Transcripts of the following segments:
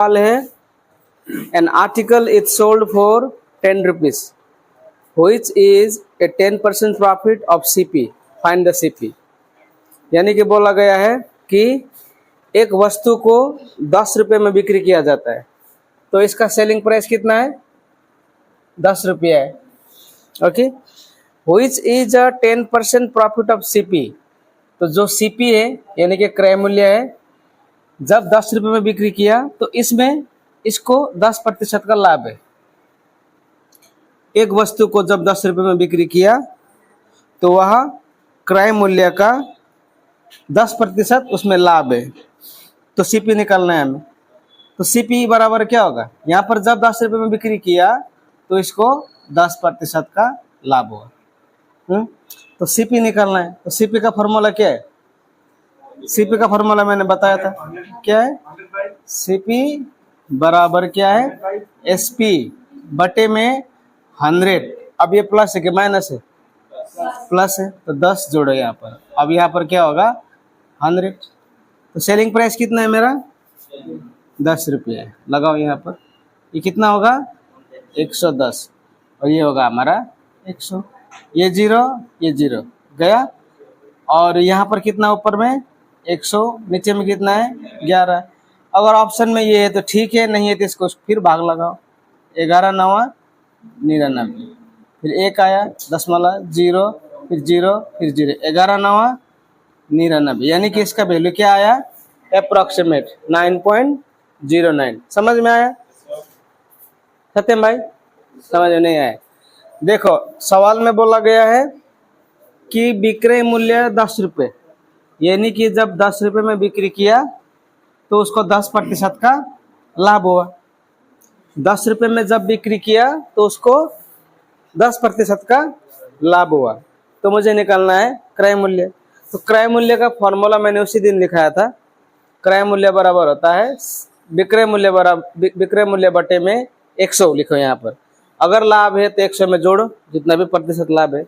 सवाल है, N article is sold for 10 rupees which is a 10% profit of CP, find the CP. यानी कि बोला गया है कि एक वस्तु को 10 रुपये में बिक्री किया जाता है, तो इसका सेलिंग प्राइस कितना है? 10 रुपये है। Okay, which is a 10% profit of CP, तो जो सीपी है यानी कि क्रय मूल्य है, जब 10 रुपये में बिक्री किया तो इसमें इसको 10% का लाभ है। एक वस्तु को जब 10 रुपये में बिक्री किया तो वह क्रय मूल्य का 10% उसमें लाभ है। तो सीपी निकालना है हमें। तो सीपी बराबर क्या होगा? यहाँ पर जब 10 रुपये में बिक्री किया तो इसको 10% का लाभ होगा। तो सीपी निकालना है। तो सीपी का फॉर्मूला क्या है? सीपी का फॉर्मूला मैंने बताया था, क्या है? सीपी बराबर क्या है? एसपी बटे में 100। अब ये प्लस है कि माइनस है? प्लस है, तो 10 जोड़ो यहाँ पर। अब यहाँ पर क्या होगा? 100। तो सेलिंग प्राइस कितना है मेरा? 10 रुपये है। लगाओ यहाँ पर, ये कितना होगा? 110, और ये होगा हमारा 100। ये जीरो गया, और यहाँ पर कितना ऊपर में? 100, नीचे में कितना है? 11। अगर ऑप्शन में ये है तो ठीक है, नहीं है तो इसको फिर भाग लगाओ। 11 9 99, फिर 1 आया, दशमलव, 0, फिर 0, फिर 0, 11 9 99, यानी कि इसका वैल्यू क्या आया? अप्रोक्सीमेट 9.09। समझ में आया सत्यम भाई? समझ में नहीं आया? देखो सवाल में बोला गया है कि विक्रय मूल्य 10 रुपये, यानी कि जब 10 रुपये में बिक्री किया तो उसको 10% का लाभ हुआ। 10 रुपये में जब बिक्री किया तो उसको 10% का लाभ हुआ। तो मुझे निकालना है क्रय मूल्य। तो क्रय मूल्य का फॉर्मूला मैंने उसी दिन लिखाया था। क्रय मूल्य बराबर होता है विक्रय मूल्य बटे में 100। लिखो यहाँ पर, अगर लाभ है तो 100 में जोड़ो जितना भी प्रतिशत लाभ है,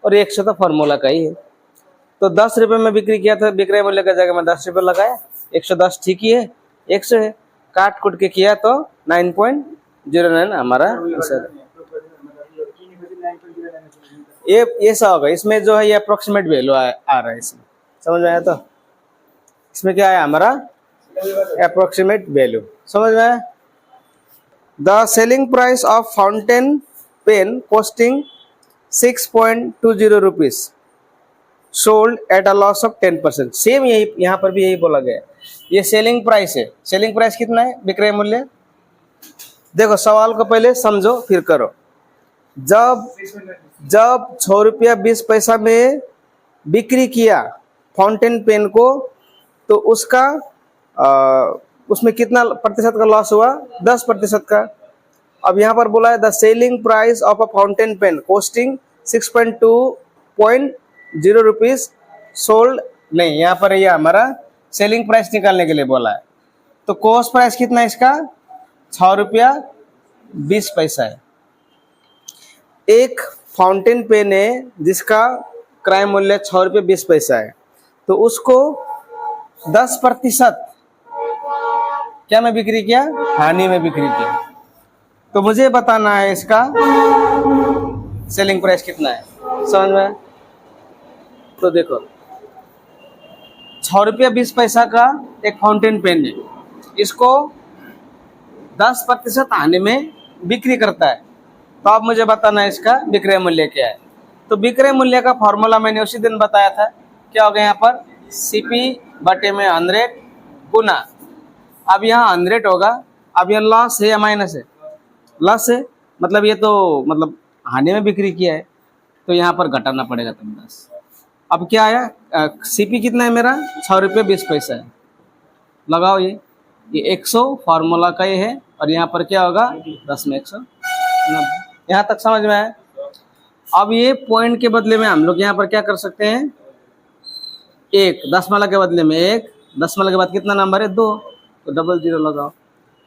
और 100 तो फॉर्मूला का ही है। तो 10 रुपये में बिक्री किया था, विक्रय मूल्य का जगह में 10 रुपये लगाया, 110 ठीक ही है, 100 है, काट कुट के किया तो 9.09 हमारा आंसर। ये ऐसा होगा, इसमें जो है ये अप्रोक्सीमेट वैल्यू आ रहा है इसमें। समझ में आया? तो इसमें क्या है हमारा? Approximate value. समझ में आया? The selling price of fountain pen costing 6.20 rupees sold at a loss of 10%। Same यही यहाँ पर भी यही बोला गया है। ये सेलिंग प्राइस है। सेलिंग प्राइस कितना है? विक्रय मूल्य। देखो सवाल को पहले समझो फिर करो। जब 6 रुपया 20 पैसा में बिक्री किया फाउंटेन पेन को, तो उसका उसमें कितना प्रतिशत का लॉस हुआ? 10% का। अब यहाँ पर बोला है the selling price of a fountain pen costing 6.20 rupees sold, नहीं यहाँ पर ये हमारा सेलिंग प्राइस निकालने के लिए बोला है। तो कॉस्ट प्राइस कितना है इसका? 6 रुपया 20 पैसा है। एक फाउंटेन पेन है जिसका क्रय मूल्य 6 रुपये 20 पैसा है, तो उसको 10% क्या में बिक्री किया? हानि में बिक्री किया। तो मुझे बताना है इसका सेलिंग प्राइस कितना है। समझ में? तो देखो 6 रुपया 20 पैसा का एक फाउंटेन पेन है, इसको 10% हानि में बिक्री करता है। तो अब मुझे बताना है इसका विक्रय मूल्य क्या है। तो विक्रय मूल्य का फॉर्मूला मैंने उसी दिन बताया था। क्या हो गया यहाँ पर? सीपी बटे में 100 गुना, अब यहाँ 100 होगा। अब यह लॉस है या माइनस है? लॉस है, मतलब ये तो मतलब हानि में बिक्री किया है, तो यहाँ पर घटाना पड़ेगा तुम 10। अब क्या आया? सीपी कितना है मेरा? 6 रुपये 20 पैसा है। लगाओ ये 100 फार्मूला का ये है, और यहाँ पर क्या होगा? 10 में 190। यहाँ तक समझ में आया? अब ये पॉइंट के बदले में हम लोग यहाँ पर क्या कर सकते हैं? 1 दशमलव के बदले में 1, दशमलव के बाद कितना नंबर है? 2, तो डबल 0 लगाओ।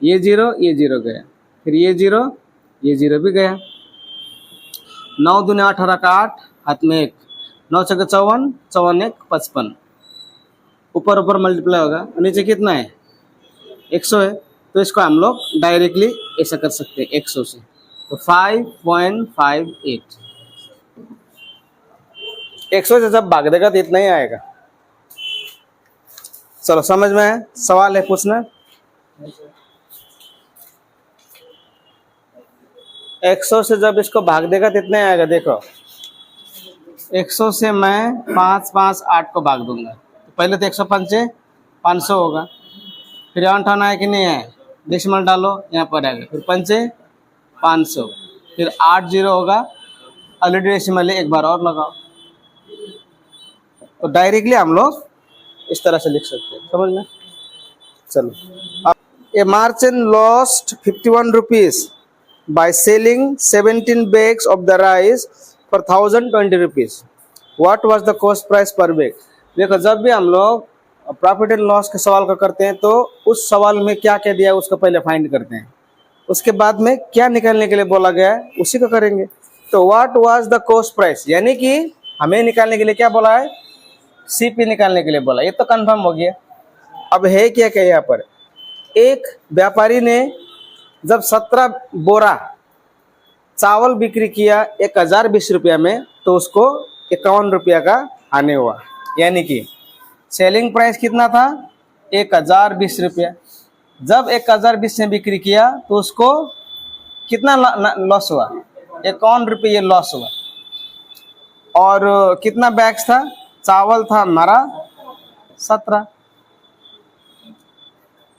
ये 0 गया, फिर ये 0 भी गया। 9 दूने 18 का 8, हाथ में 1, 9 छक्के 54, 54 1 55, ऊपर मल्टीप्लाई होगा। नीचे कितना है? 100 है, तो तो इसको हम लोग डायरेक्टली ऐसा कर सकते हैं 100 से, तो 5.58। 100 से जब भाग देगा तो इतना ही आएगा। चलो समझ में है? सवाल है पूछना? 100 से जब इसको भाग देगा तो इतना ही आएगा। देखो 100 से मैं 5 5 8 को भाग दूंगा, तो पहले तो 105 500 होगा, फिर यहाँ उठाना है कि नहीं है, डेसिमल डालो यहाँ पर आएगा, फिर 5 500, फिर 8 0 होगा, ऑलरेडी डेसिमल है, एक बार और लगाओ। तो डायरेक्टली हम लोग इस तरह से लिख सकते हैं, समझ में? चलो, ए merchant lost 51 rupees by selling 17 bags of the rice for 1020 rupees. What was the cost price पर बैग? देखो जब भी हम लोग प्रॉफिट एंड लॉस के सवाल का करते हैं तो उस सवाल में क्या क्या दिया है उसको पहले फाइंड करते हैं, उसके बाद में क्या निकालने के लिए बोला गया है उसी को करेंगे। तो what was the cost price, यानी कि हमें निकालने के लिए क्या बोला है, सीपी निकालने के लिए बोला, ये तो कंफर्म हो गया। अब है क्या क्या यहाँ पर, एक व्यापारी ने जब 17 बोरा चावल बिक्री किया 1020 रुपया में, तो उसको 51 रुपया का आने हुआ, यानी कि सेलिंग प्राइस कितना था 1020 रुपया। जब 1020 में बिक्री किया तो उसको कितना लॉस हुआ, 51 रुपये लॉस हुआ। और कितना बैग्स था, चावल था हमारा 17।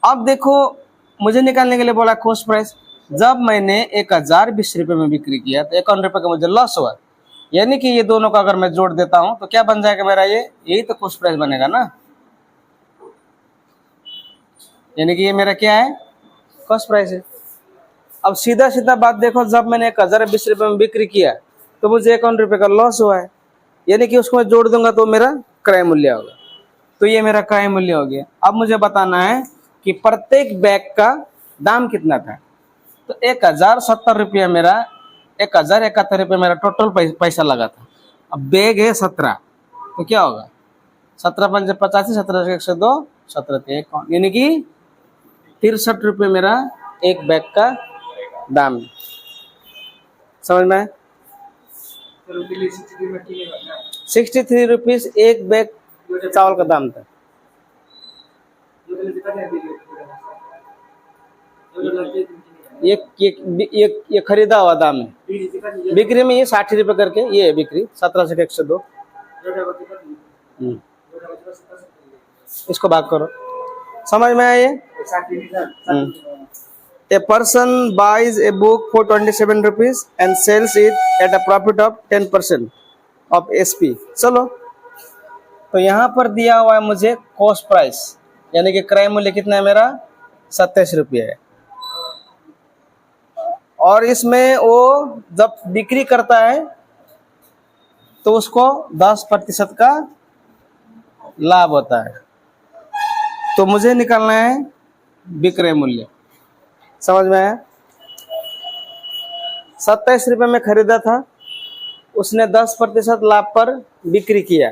अब देखो मुझे निकालने के लिए बोला कॉस्ट प्राइस, जब मैंने 1020 रुपये में बिक्री किया तो 51 रुपये का मुझे लॉस हुआ, यानी कि ये दोनों का अगर मैं जोड़ देता हूं तो क्या बन जाएगा मेरा, ये यही तो कॉस्ट प्राइस बनेगा ना, यानी कि ये मेरा क्या है, कॉस्ट प्राइस है। अब सीधा सीधा बात देखो, जब मैंने 1020 रुपये में बिक्री किया तो मुझे 51 रुपये का लॉस हुआ है, यानी कि उसको मैं जोड़ दूंगा तो मेरा क्रय मूल्य होगा, तो ये मेरा क्रय मूल्य हो गया। अब मुझे बताना है कि प्रत्येक बैग का दाम कितना था, तो 1070 रुपया मेरा, 1071 रुपये मेरा टोटल पैसा लगा था। अब बैग है 17, तो क्या होगा, 17 5 85, 17 से 102, 17 1, यानी कि 63 रुपये मेरा एक बैग का दाम है। समझ में? 63 रुपीज एक बैग चावल का दाम था। ये खरीदा हुआ दाम है, बिक्री में ये 60 रुपये करके ये है बिक्री, 17 से 102। इसको भाग करो, समझ में आया ये? A person buys a book for 27 rupees and sells it at a profit of 10% of SP। चलो, तो यहाँ पर दिया हुआ है मुझे कॉस्ट प्राइस, यानी कि क्रय मूल्य कितना है मेरा, 27 रुपये है। और इसमें वो जब बिक्री करता है तो उसको 10% का लाभ होता है, तो मुझे निकालना है विक्रय मूल्य। समझ में आया? 27 रुपये में खरीदा था, उसने 10% लाभ पर बिक्री किया,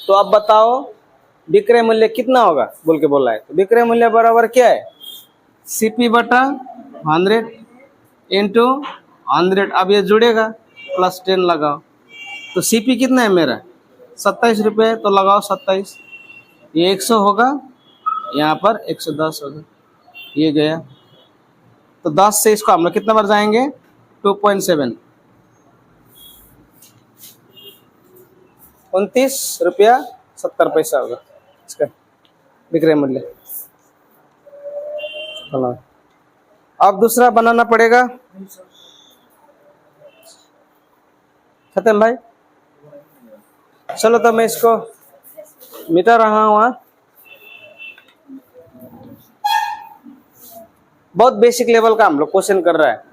तो अब बताओ विक्रय मूल्य कितना होगा बोल के बोला है। तो विक्रय मूल्य बराबर क्या है, सीपी बटा 100 इंटू 100। अब ये जुड़ेगा, प्लस 10 लगाओ, तो सीपी कितना है मेरा 27 रुपये, तो लगाओ 27, ये 100 होगा, यहाँ पर 110 होगा, ये गया। तो 10 से इसको हम लोग कितना बार जाएंगे, 2.7, 29 रुपया 70 पैसा होगा इसका विक्रय मूल्य। अब दूसरा बनाना पड़ेगा, खत्म भाई। चलो तो मैं इसको मिटा रहा हूँ। बहुत बेसिक लेवल का हम लोग क्वेश्चन कर रहा है,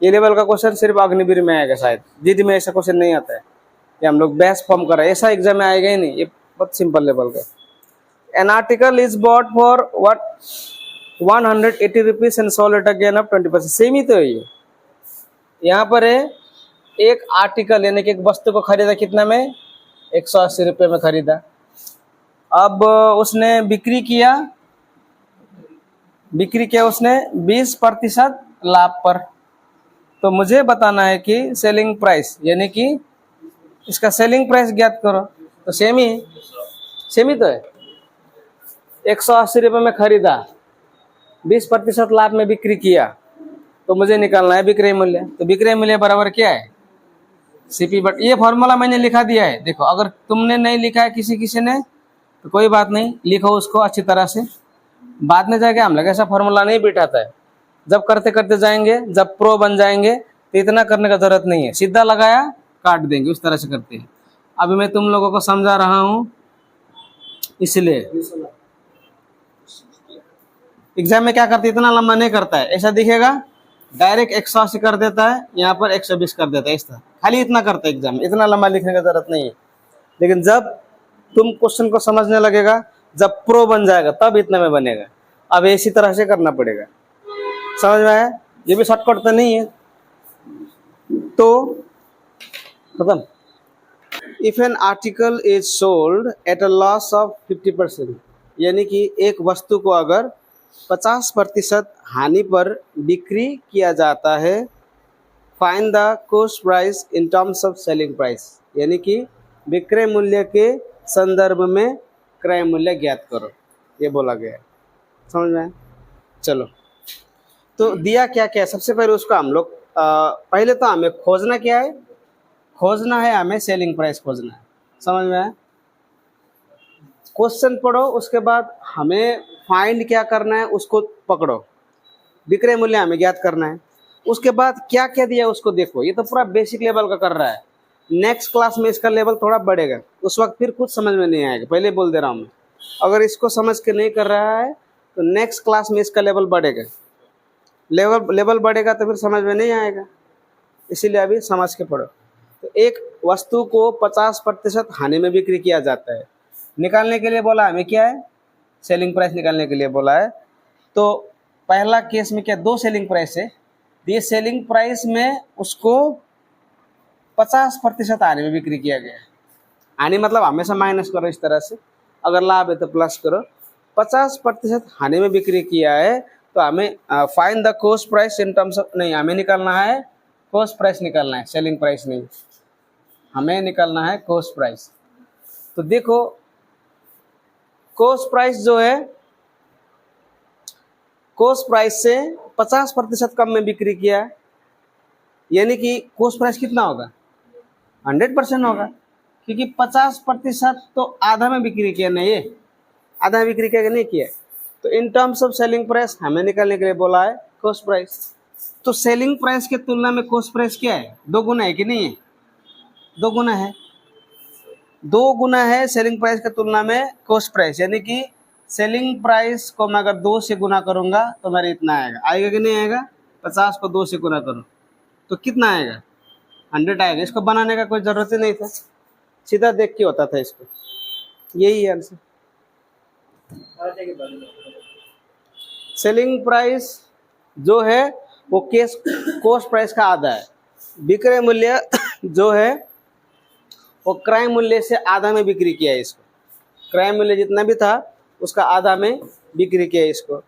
ये लेवल का क्वेश्चन सिर्फ अग्निवीर में आएगा, शायद जीडी में ऐसा क्वेश्चन नहीं आता है, ये हम लोग बहस फॉर्म कर रहे हैं, ऐसा एग्जाम में आएगा ही नहीं, ये बहुत सिंपल लेवल का। An article is bought for what 180 rupees and sold at a gain of 20%। Same ही तो है ये, यहाँ पर है एक आर्टिकल, यानी कि एक वस्तु को खरीदा कितना में, 180 रुपये में खरीदा। अब उसने बिक्री किया बिक्री किया उसने 20% लाभ पर। तो मुझे बताना है कि सेलिंग प्राइस, यानी कि इसका सेलिंग प्राइस ज्ञात करो। तो सेम ही तो है। 180 रुपये में खरीदा, 20% लाभ में बिक्री किया, तो मुझे निकालना है विक्रय मूल्य। तो विक्रय मूल्य बराबर क्या है? सीपी बट, ये फॉर्मूला मैंने लिखा दिया है। देखो, अगर तुमने नहीं लिखा है किसी ने तो कोई बात नहीं, लिखो उसको अच्छी तरह से। बाद में जाके हम लोग ऐसा फॉर्मूला नहीं बिठाता है। जब करते करते जाएंगे, जब प्रो बन जाएंगे तो इतना करने का जरूरत नहीं है, सीधा लगाया काट देंगे, उस तरह से करते हैं। अभी मैं तुम लोगों को समझा रहा हूँ, इसलिए एग्जाम में क्या करते, इतना लंबा नहीं करता है। ऐसा दिखेगा, डायरेक्ट 180 कर देता है, यहाँ पर 120 कर देता है, इस तरह खाली इतना करता है एग्जाम में। इतना लंबा लिखने का जरूरत नहीं है। लेकिन जब तुम क्वेश्चन को समझने लगेगा, जब प्रो बन जाएगा, तब इतना में बनेगा। अब इसी तरह से करना पड़ेगा। समझ में आया? ये भी शॉर्टकट तो नहीं है। तो खत्म। If N article is sold at a loss of 50%, यानी कि एक वस्तु को अगर 50% हानि पर बिक्री किया जाता है, find the cost price in terms of selling price, यानी कि विक्रय मूल्य के संदर्भ में क्रय मूल्य ज्ञात करो, ये बोला गया है। समझ में? चलो, तो दिया क्या क्या है, सबसे पहले उसको हम लोग पहले तो हमें खोजना क्या है, खोजना है हमें सेलिंग प्राइस खोजना है। समझ में? क्वेश्चन पढ़ो, उसके बाद हमें फाइंड क्या करना है, उसको पकड़ो। विक्रय मूल्य हमें ज्ञात करना है। उसके बाद क्या क्या दिया उसको देखो। ये तो पूरा बेसिक लेवल का कर रहा है। नेक्स्ट क्लास में इसका लेवल थोड़ा बढ़ेगा, उस वक्त फिर कुछ समझ में नहीं आएगा, पहले बोल दे रहा हूँ मैं। अगर इसको समझ के नहीं कर रहा है तो नेक्स्ट क्लास में इसका लेवल बढ़ेगा। लेवल बढ़ेगा तो फिर समझ में नहीं आएगा, इसीलिए अभी समझ के पढ़ो। तो एक वस्तु को 50% हानि में बिक्री किया जाता है, निकालने के लिए बोला हमें क्या है, सेलिंग प्राइस निकालने के लिए बोला है। तो पहला केस में क्या, 2 सेलिंग प्राइस है। ये सेलिंग प्राइस में उसको 50% हानि में बिक्री किया गया है। हानि मतलब हमेशा माइनस करो इस तरह से, अगर लाभ है तो प्लस करो। 50% हानि में बिक्री किया है, तो हमें find the cost price in terms of, नहीं, हमें निकालना है कॉस्ट प्राइस निकालना है, सेलिंग प्राइस नहीं, हमें निकालना है कॉस्ट प्राइस। तो देखो, कॉस्ट प्राइस जो है, कॉस्ट प्राइस से 50% कम में बिक्री किया है, यानी कि कॉस्ट प्राइस कितना होगा, 100% होगा, क्योंकि 50% तो आधा में बिक्री किया, नहीं ये आधा में बिक्री किया नहीं किया। तो in terms of selling price हमें निकालने के लिए बोला है कॉस्ट प्राइस। तो सेलिंग प्राइस के तुलना में कॉस्ट प्राइस क्या है, 2 गुना है कि नहीं है? 2 गुना है, 2 गुना है सेलिंग प्राइस की तुलना में कॉस्ट प्राइस। यानी कि सेलिंग प्राइस को मैं अगर 2 से गुना करूंगा तो मेरा इतना आएगा कि नहीं आएगा? 50 को 2 से गुना करो तो कितना आएगा, 100 आएगा। इसको बनाने का कोई ज़रूरत ही नहीं था, सीधा देख के होता था इसको। यही है आंसर। सेलिंग प्राइस जो है वो कॉस्ट प्राइस का आधा है। विक्रय मूल्य जो है वो क्रय मूल्य से आधा में बिक्री किया है इसको। क्रय मूल्य जितना भी था उसका आधा में बिक्री किया है इसको।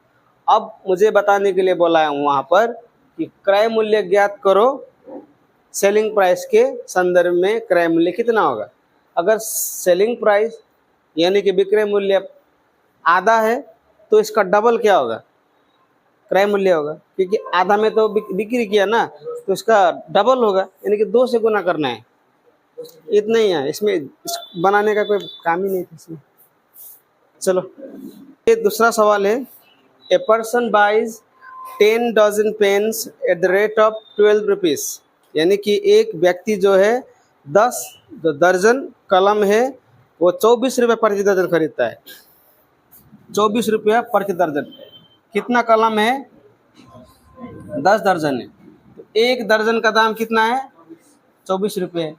अब मुझे बताने के लिए बोला है वहाँ पर कि क्रय मूल्य ज्ञात करो, सेलिंग प्राइस के संदर्भ में क्रय मूल्य कितना होगा। अगर सेलिंग प्राइस यानी कि विक्रय मूल्य आधा है तो इसका डबल क्या होगा, क्रय मूल्य होगा, क्योंकि आधा में तो बिक्री किया ना, तो इसका डबल होगा, यानी कि 2 से गुना करना है। इतना ही है इसमें, बनाने का कोई काम ही नहीं था इसमें। चलो, ये दूसरा सवाल है। A person buys 10 dozen pens at the rate of 12 rupees, यानी कि एक व्यक्ति जो है 10 जो दर्जन कलम है वो 24 रुपये प्रति दर्जन खरीदता है। 24 रुपया प्रति दर्जन। कितना कलम है, 10 दर्जन है, तो एक दर्जन का दाम कितना है, 24 रुपये।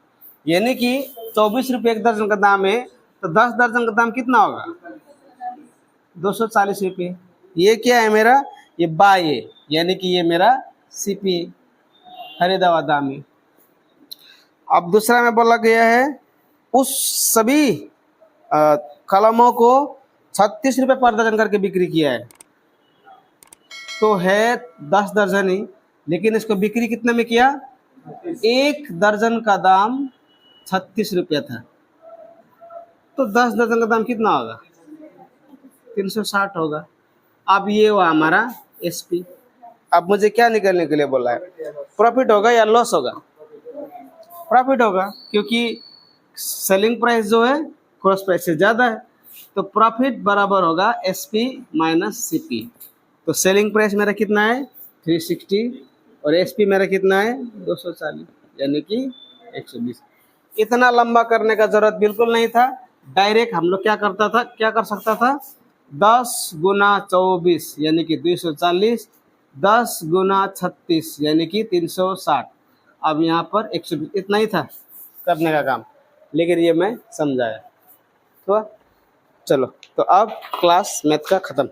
यानी कि 24 रुपये एक दर्जन का दाम है, तो 10 दर्जन का दाम कितना होगा, 240 रुपये। ये क्या है मेरा, ये बाय है, यानी कि ये मेरा सीपी खरीदा हुआ दाम है। अब दूसरा में बोला गया है उस सभी कलमों को 36 रुपये पर दर्जन करके बिक्री किया है। तो है 10 दर्जन ही, लेकिन इसको बिक्री कितने में किया? 1 दर्जन का दाम 36 रुपया था, तो 10 दर्जन का दाम कितना होगा? 360 होगा। अब ये हुआ हमारा एसपी। अब मुझे क्या निकलने के लिए बोला है? प्रॉफिट होगा या लॉस होगा? प्रॉफिट होगा, क्योंकि सेलिंग प्राइस जो है कॉस्ट प्राइस से ज़्यादा है, तो प्रॉफिट बराबर होगा एसपी माइनस सीपी। तो सेलिंग प्राइस मेरा कितना है? 360 और एसपी मेरा कितना है? 240, यानी कि 120। इतना लंबा करने का जरूरत बिल्कुल नहीं था। डायरेक्ट हम लोग क्या कर सकता था? 10 गुना 24 यानी कि 240, 10 गुना 36 यानी कि 360। अब यहाँ पर 120, इतना ही था करने का काम, लेकिन ये मैं समझाया। तो चलो, तो अब क्लास मैथ का ख़त्म।